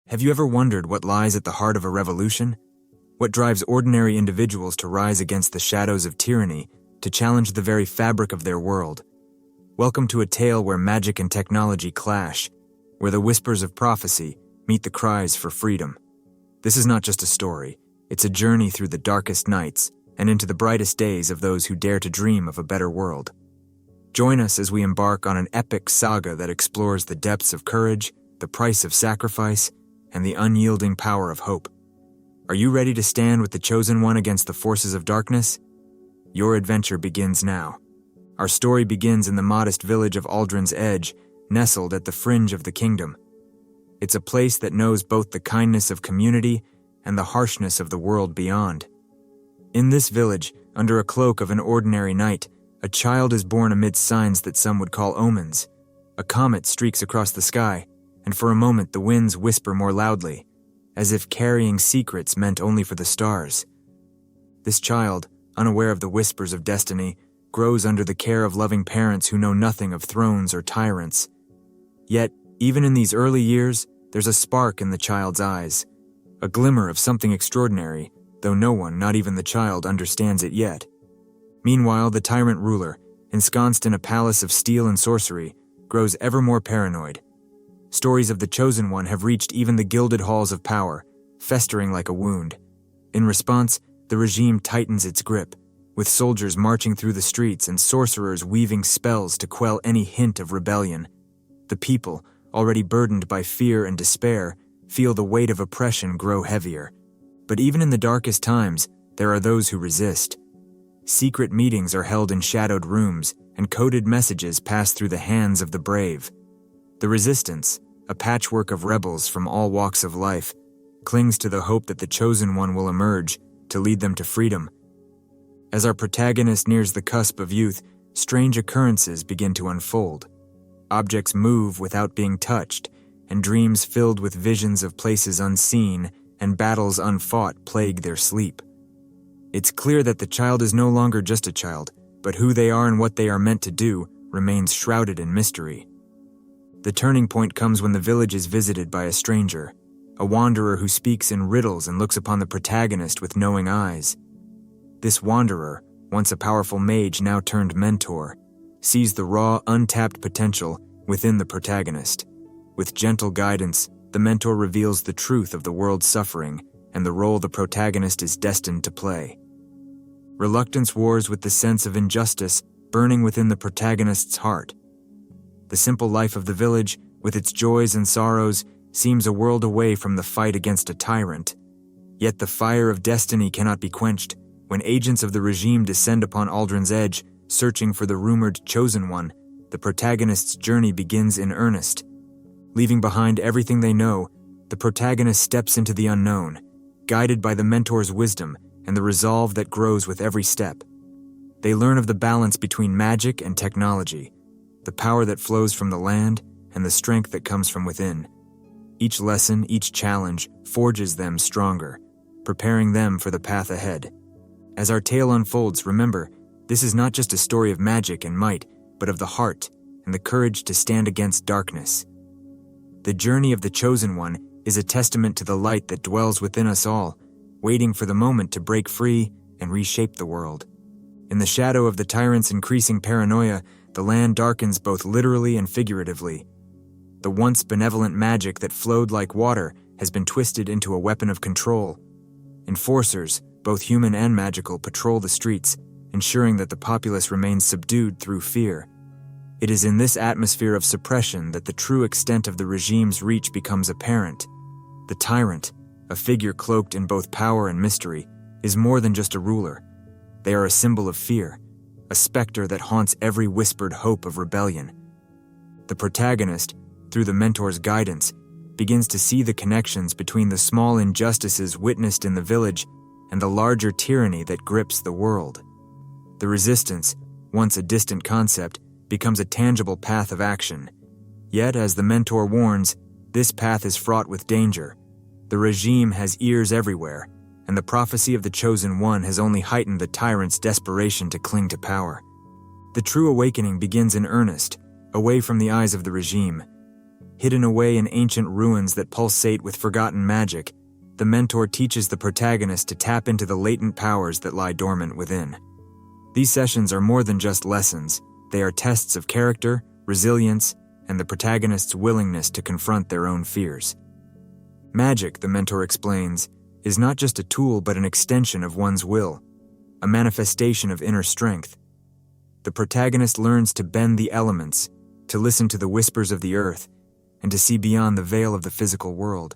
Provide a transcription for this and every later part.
Have you ever wondered what lies at the heart of a revolution? What drives ordinary individuals to rise against the shadows of tyranny, to challenge the very fabric of their world? Welcome to a tale where magic and technology clash, where the whispers of prophecy meet the cries for freedom. This is not just a story, it's a journey through the darkest nights and into the brightest days of those who dare to dream of a better world. Join us as we embark on an epic saga that explores the depths of courage, the price of sacrifice, and the unyielding power of hope. Are you ready to stand with the Chosen One against the forces of darkness? Your adventure begins now. Our story begins in the modest village of Aldrin's Edge, nestled at the fringe of the kingdom. It's a place that knows both the kindness of community and the harshness of the world beyond. In this village, under a cloak of an ordinary night, a child is born amidst signs that some would call omens. A comet streaks across the sky, and for a moment the winds whisper more loudly, as if carrying secrets meant only for the stars. This child, unaware of the whispers of destiny, grows under the care of loving parents who know nothing of thrones or tyrants. Yet, even in these early years, there's a spark in the child's eyes, a glimmer of something extraordinary, though no one, not even the child, understands it yet. Meanwhile, the tyrant ruler, ensconced in a palace of steel and sorcery, grows ever more paranoid. Stories of the Chosen One have reached even the gilded halls of power, festering like a wound. In response, the regime tightens its grip, with soldiers marching through the streets and sorcerers weaving spells to quell any hint of rebellion. The people, already burdened by fear and despair, feel the weight of oppression grow heavier. But even in the darkest times, there are those who resist. Secret meetings are held in shadowed rooms, and coded messages pass through the hands of the brave. The resistance, a patchwork of rebels from all walks of life, clings to the hope that the Chosen One will emerge to lead them to freedom. As our protagonist nears the cusp of youth, strange occurrences begin to unfold. Objects move without being touched, and dreams filled with visions of places unseen and battles unfought plague their sleep. It's clear that the child is no longer just a child, but who they are and what they are meant to do remains shrouded in mystery. The turning point comes when the village is visited by a stranger, a wanderer who speaks in riddles and looks upon the protagonist with knowing eyes. This wanderer, once a powerful mage now turned mentor, sees the raw, untapped potential within the protagonist. With gentle guidance, the mentor reveals the truth of the world's suffering and the role the protagonist is destined to play. Reluctance wars with the sense of injustice burning within the protagonist's heart. The simple life of the village, with its joys and sorrows, seems a world away from the fight against a tyrant. Yet the fire of destiny cannot be quenched when agents of the regime descend upon Aldrin's Edge, searching for the rumored Chosen One. The protagonist's journey begins in earnest. Leaving behind everything they know, the protagonist steps into the unknown, guided by the mentor's wisdom and the resolve that grows with every step. They learn of the balance between magic and technology, the power that flows from the land and the strength that comes from within. Each lesson, each challenge, forges them stronger, preparing them for the path ahead. As our tale unfolds, remember, this is not just a story of magic and might, but of the heart and the courage to stand against darkness. The journey of the Chosen One is a testament to the light that dwells within us all, waiting for the moment to break free and reshape the world. In the shadow of the tyrant's increasing paranoia, the land darkens both literally and figuratively. The once benevolent magic that flowed like water has been twisted into a weapon of control. Enforcers, both human and magical, patrol the streets, ensuring that the populace remains subdued through fear. It is in this atmosphere of suppression that the true extent of the regime's reach becomes apparent. The tyrant, a figure cloaked in both power and mystery, is more than just a ruler. They are a symbol of fear, a specter that haunts every whispered hope of rebellion. The protagonist, through the mentor's guidance, begins to see the connections between the small injustices witnessed in the village and the larger tyranny that grips the world. The resistance, once a distant concept, becomes a tangible path of action. Yet, as the mentor warns, this path is fraught with danger. The regime has ears everywhere, and the prophecy of the Chosen One has only heightened the tyrant's desperation to cling to power. The true awakening begins in earnest, away from the eyes of the regime. Hidden away in ancient ruins that pulsate with forgotten magic, the mentor teaches the protagonist to tap into the latent powers that lie dormant within. These sessions are more than just lessons. They are tests of character, resilience, and the protagonist's willingness to confront their own fears. Magic, the mentor explains, is not just a tool but an extension of one's will, a manifestation of inner strength. The protagonist learns to bend the elements, to listen to the whispers of the earth, and to see beyond the veil of the physical world.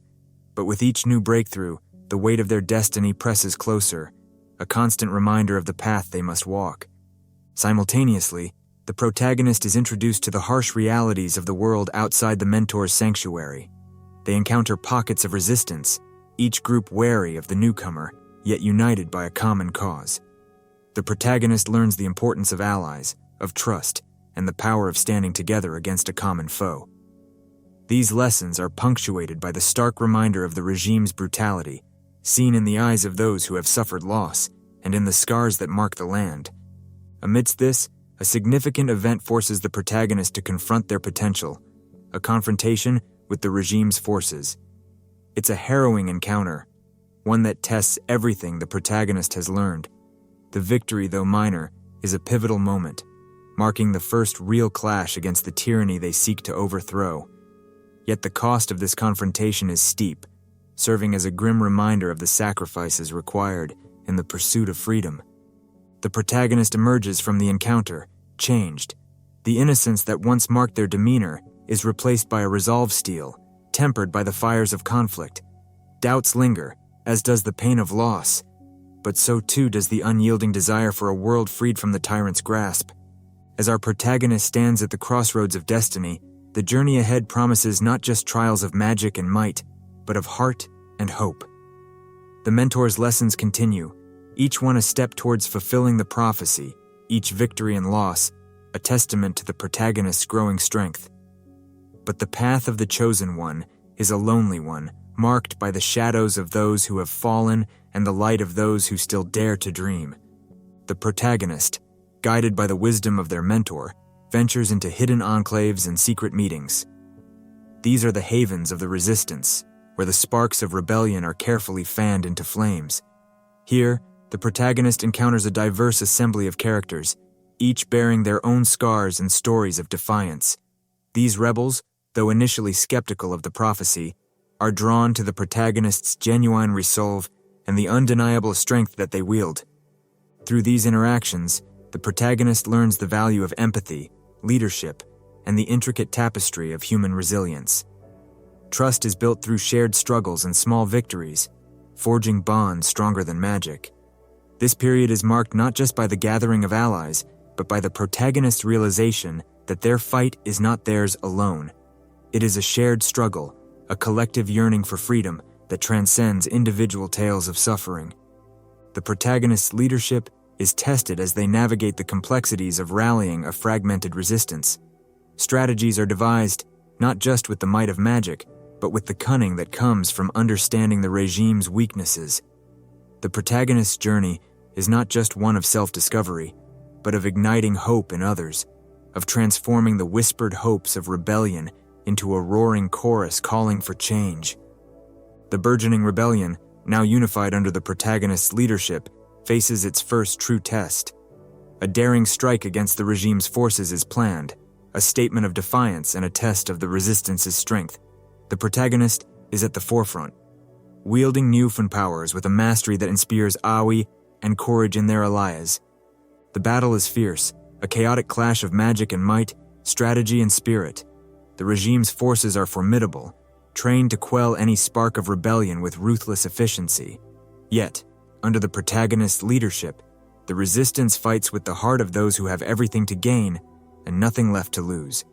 But with each new breakthrough, the weight of their destiny presses closer, a constant reminder of the path they must walk. Simultaneously, the protagonist is introduced to the harsh realities of the world outside the mentor's sanctuary. They encounter pockets of resistance, each group wary of the newcomer, yet united by a common cause. The protagonist learns the importance of allies, of trust, and the power of standing together against a common foe. These lessons are punctuated by the stark reminder of the regime's brutality, seen in the eyes of those who have suffered loss, and in the scars that mark the land. Amidst this, a significant event forces the protagonist to confront their potential, a confrontation with the regime's forces. It's a harrowing encounter, one that tests everything the protagonist has learned. The victory, though minor, is a pivotal moment, marking the first real clash against the tyranny they seek to overthrow. Yet the cost of this confrontation is steep, serving as a grim reminder of the sacrifices required in the pursuit of freedom. The protagonist emerges from the encounter, changed. The innocence that once marked their demeanor is replaced by a resolve steel, tempered by the fires of conflict. Doubts linger, as does the pain of loss, but so too does the unyielding desire for a world freed from the tyrant's grasp. As our protagonist stands at the crossroads of destiny, the journey ahead promises not just trials of magic and might, but of heart and hope. The mentor's lessons continue, each one a step towards fulfilling the prophecy, each victory and loss a testament to the protagonist's growing strength. But the path of the chosen one is a lonely one, marked by the shadows of those who have fallen and the light of those who still dare to dream. The protagonist, guided by the wisdom of their mentor, ventures into hidden enclaves and secret meetings. These are the havens of the resistance, where the sparks of rebellion are carefully fanned into flames. Here, the protagonist encounters a diverse assembly of characters, each bearing their own scars and stories of defiance. These rebels, though initially skeptical of the prophecy, are drawn to the protagonist's genuine resolve and the undeniable strength that they wield. Through these interactions, the protagonist learns the value of empathy, leadership, and the intricate tapestry of human resilience. Trust is built through shared struggles and small victories, forging bonds stronger than magic. This period is marked not just by the gathering of allies, but by the protagonist's realization that their fight is not theirs alone. It is a shared struggle, a collective yearning for freedom that transcends individual tales of suffering. The protagonist's leadership is tested as they navigate the complexities of rallying a fragmented resistance. Strategies are devised not just with the might of magic, but with the cunning that comes from understanding the regime's weaknesses. The protagonist's journey is not just one of self-discovery, but of igniting hope in others, of transforming the whispered hopes of rebellion into a roaring chorus calling for change. The burgeoning rebellion, now unified under the protagonist's leadership, faces its first true test. A daring strike against the regime's forces is planned, a statement of defiance and a test of the resistance's strength. The protagonist is at the forefront, wielding newfound powers with a mastery that inspires awe and courage in their allies. The battle is fierce, a chaotic clash of magic and might, strategy and spirit. The regime's forces are formidable, trained to quell any spark of rebellion with ruthless efficiency. Yet, under the protagonist's leadership, the resistance fights with the heart of those who have everything to gain and nothing left to lose.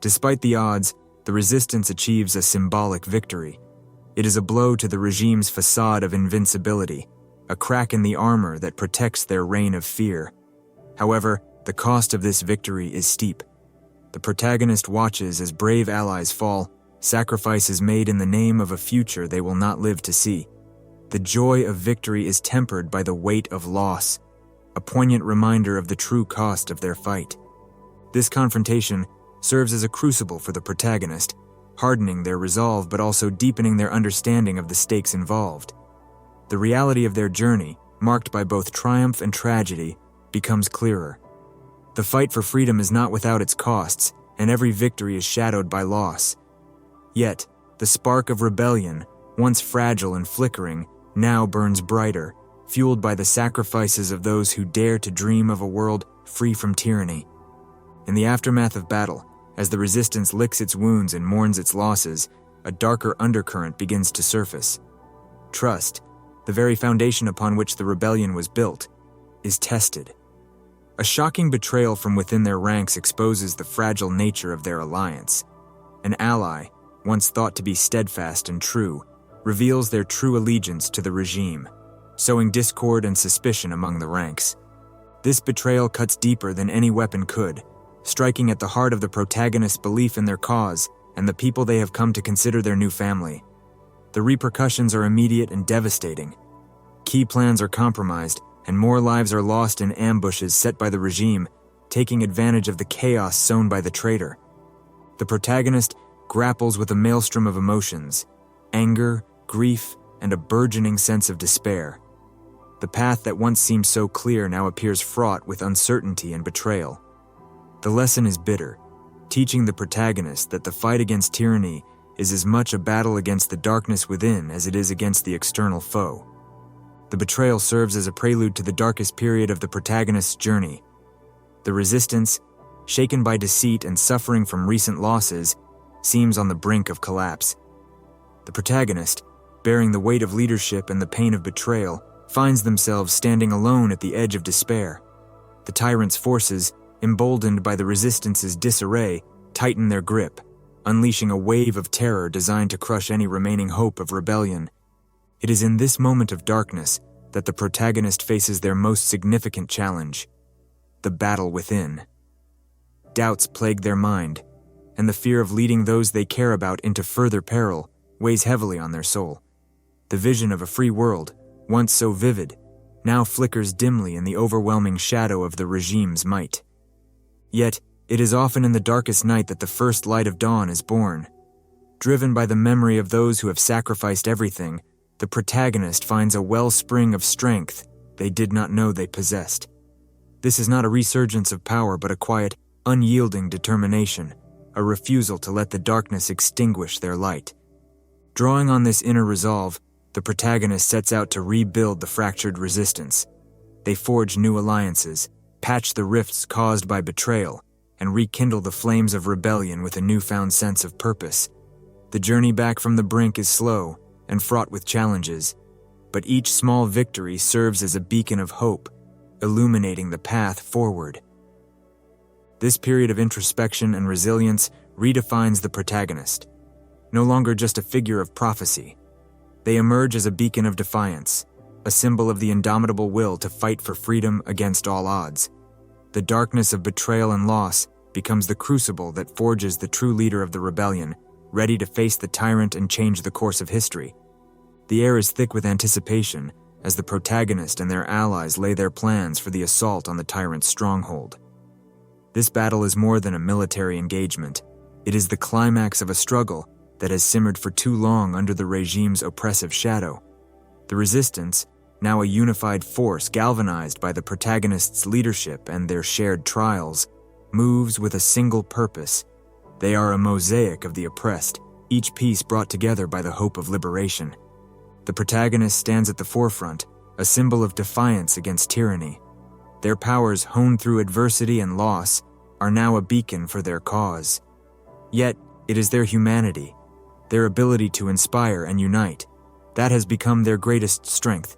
Despite the odds, the resistance achieves a symbolic victory. It is a blow to the regime's facade of invincibility, a crack in the armor that protects their reign of fear. However, the cost of this victory is steep. The protagonist watches as brave allies fall, sacrifices made in the name of a future they will not live to see. The joy of victory is tempered by the weight of loss, a poignant reminder of the true cost of their fight. This confrontation serves as a crucible for the protagonist, hardening their resolve but also deepening their understanding of the stakes involved. The reality of their journey, marked by both triumph and tragedy, becomes clearer. The fight for freedom is not without its costs, and every victory is shadowed by loss. Yet, the spark of rebellion, once fragile and flickering, now burns brighter, fueled by the sacrifices of those who dare to dream of a world free from tyranny. In the aftermath of battle, as the resistance licks its wounds and mourns its losses, a darker undercurrent begins to surface. Trust, the very foundation upon which the rebellion was built, is tested. A shocking betrayal from within their ranks exposes the fragile nature of their alliance. An ally, once thought to be steadfast and true, reveals their true allegiance to the regime, sowing discord and suspicion among the ranks. This betrayal cuts deeper than any weapon could, striking at the heart of the protagonist's belief in their cause and the people they have come to consider their new family. The repercussions are immediate and devastating. Key plans are compromised, and more lives are lost in ambushes set by the regime, taking advantage of the chaos sown by the traitor. The protagonist grapples with a maelstrom of emotions: anger, grief, and a burgeoning sense of despair. The path that once seemed so clear now appears fraught with uncertainty and betrayal. The lesson is bitter, teaching the protagonist that the fight against tyranny is as much a battle against the darkness within as it is against the external foe. The betrayal serves as a prelude to the darkest period of the protagonist's journey. The resistance, shaken by deceit and suffering from recent losses, seems on the brink of collapse. The protagonist, bearing the weight of leadership and the pain of betrayal, finds themselves standing alone at the edge of despair. The tyrant's forces, emboldened by the resistance's disarray, tighten their grip, unleashing a wave of terror designed to crush any remaining hope of rebellion. It is in this moment of darkness that the protagonist faces their most significant challenge: the battle within. Doubts plague their mind, and the fear of leading those they care about into further peril weighs heavily on their soul. The vision of a free world, once so vivid, now flickers dimly in the overwhelming shadow of the regime's might. Yet, it is often in the darkest night that the first light of dawn is born. Driven by the memory of those who have sacrificed everything, the protagonist finds a wellspring of strength they did not know they possessed. This is not a resurgence of power, but a quiet, unyielding determination, a refusal to let the darkness extinguish their light. Drawing on this inner resolve, the protagonist sets out to rebuild the fractured resistance. They forge new alliances, patch the rifts caused by betrayal, and rekindle the flames of rebellion with a newfound sense of purpose. The journey back from the brink is slow and fraught with challenges, but each small victory serves as a beacon of hope, illuminating the path forward. This period of introspection and resilience redefines the protagonist. No longer just a figure of prophecy, they emerge as a beacon of defiance, a symbol of the indomitable will to fight for freedom against all odds. The darkness of betrayal and loss becomes the crucible that forges the true leader of the rebellion, ready to face the tyrant and change the course of history. The air is thick with anticipation as the protagonist and their allies lay their plans for the assault on the tyrant's stronghold. This battle is more than a military engagement. It is the climax of a struggle that has simmered for too long under the regime's oppressive shadow. The resistance, now a unified force galvanized by the protagonist's leadership and their shared trials, moves with a single purpose. They are a mosaic of the oppressed, each piece brought together by the hope of liberation. The protagonist stands at the forefront, a symbol of defiance against tyranny. Their powers, honed through adversity and loss, are now a beacon for their cause. Yet, it is their humanity, their ability to inspire and unite, that has become their greatest strength.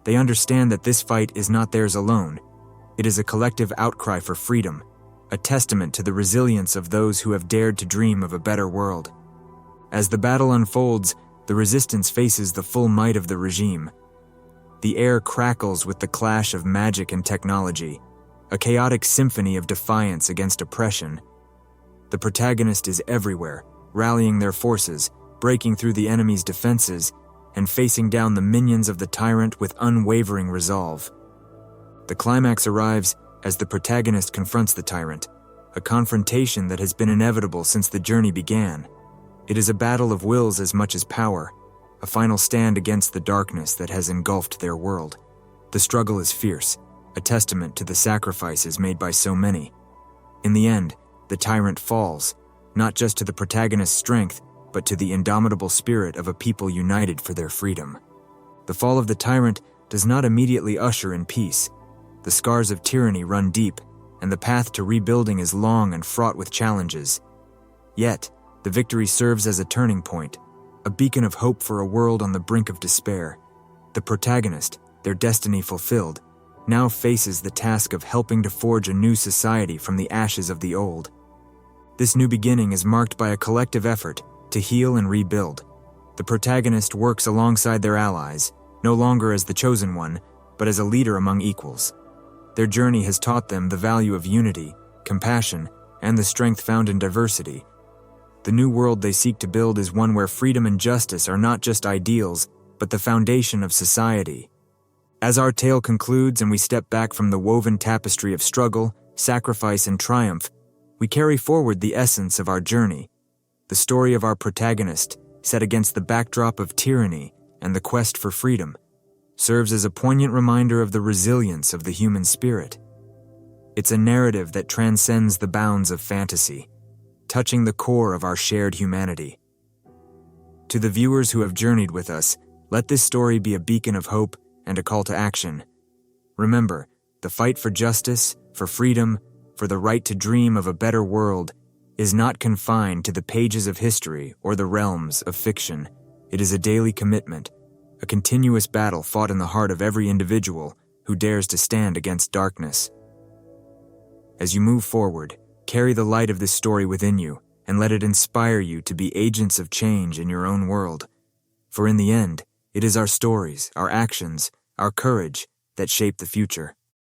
They understand that this fight is not theirs alone. It is a collective outcry for freedom, a testament to the resilience of those who have dared to dream of a better world. As the battle unfolds, the resistance faces the full might of the regime. The air crackles with the clash of magic and technology, a chaotic symphony of defiance against oppression. The protagonist is everywhere, rallying their forces, breaking through the enemy's defenses, and facing down the minions of the tyrant with unwavering resolve. The climax arrives as the protagonist confronts the tyrant, a confrontation that has been inevitable since the journey began. It is a battle of wills as much as power, a final stand against the darkness that has engulfed their world. The struggle is fierce, a testament to the sacrifices made by so many. In the end, the tyrant falls, not just to the protagonist's strength, but to the indomitable spirit of a people united for their freedom. The fall of the tyrant does not immediately usher in peace. The scars of tyranny run deep, and the path to rebuilding is long and fraught with challenges. Yet, the victory serves as a turning point, a beacon of hope for a world on the brink of despair. The protagonist, their destiny fulfilled, now faces the task of helping to forge a new society from the ashes of the old. This new beginning is marked by a collective effort to heal and rebuild. The protagonist works alongside their allies, no longer as the chosen one, but as a leader among equals. Their journey has taught them the value of unity, compassion, and the strength found in diversity. The new world they seek to build is one where freedom and justice are not just ideals, but the foundation of society. As our tale concludes and we step back from the woven tapestry of struggle, sacrifice, and triumph, we carry forward the essence of our journey. The story of our protagonist, set against the backdrop of tyranny and the quest for freedom, serves as a poignant reminder of the resilience of the human spirit. It's a narrative that transcends the bounds of fantasy, touching the core of our shared humanity. To the viewers who have journeyed with us, let this story be a beacon of hope and a call to action. Remember, the fight for justice, for freedom, for the right to dream of a better world is not confined to the pages of history or the realms of fiction. It is a daily commitment, a continuous battle fought in the heart of every individual who dares to stand against darkness. As you move forward, carry the light of this story within you and let it inspire you to be agents of change in your own world. For in the end, it is our stories, our actions, our courage that shape the future.